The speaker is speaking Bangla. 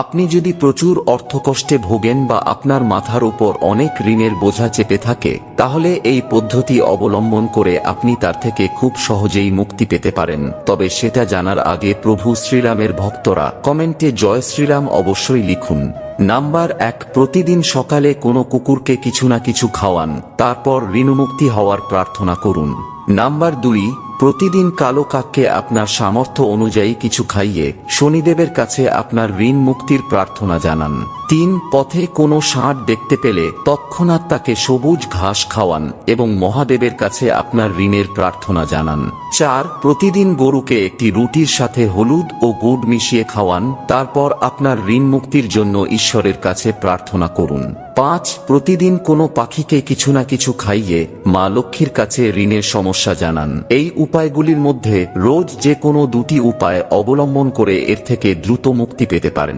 আপনি যদি প্রচুর অর্থকষ্টে ভোগেন বা আপনার মাথার উপর অনেক ঋণের বোঝা চেপে থাকে, তাহলে এই পদ্ধতি অবলম্বন করে আপনি তার থেকে খুব সহজেই মুক্তি পেতে পারেন। তবে সেটা জানার আগে প্রভু শ্রীরামের ভক্তরা কমেন্টে জয় শ্রীরাম অবশ্যই লিখুন। নাম্বার 1, প্রতিদিন সকালে কোনো কুকুরকে কিছু না কিছু খাওয়ান, তারপর ঋণমুক্তি হওয়ার প্রার্থনা করুন। নাম্বার 2, প্রতিদিন কালো কাককে আপনার সামর্থ্য অনুযায়ী কিছু খাইয়ে শনিদেবের কাছে আপনার ঋণ মুক্তির প্রার্থনা জানান। 3, পথে কোনো ষাঁড় দেখতে পেলে তৎক্ষণাৎ তাকে সবুজ ঘাস খাওয়ান এবং মহাদেবের কাছে আপনার ঋণের প্রার্থনা জানান। 4, প্রতিদিন গরুকে একটি রুটির সাথে হলুদ ও গুড় মিশিয়ে খাওয়ান, তারপর আপনার ঋণ মুক্তির জন্য ঈশ্বরের কাছে প্রার্থনা করুন। 5, প্রতিদিন কোনো পাখিকে কিছু না কিছু খাইয়ে মা লক্ষ্মীর কাছে ঋণের সমস্যা জানান। এই উপায়গুলির মধ্যে রোজ যে কোনো 2টি উপায় অবলম্বন করে এর থেকে দ্রুত মুক্তি পেতে পারেন।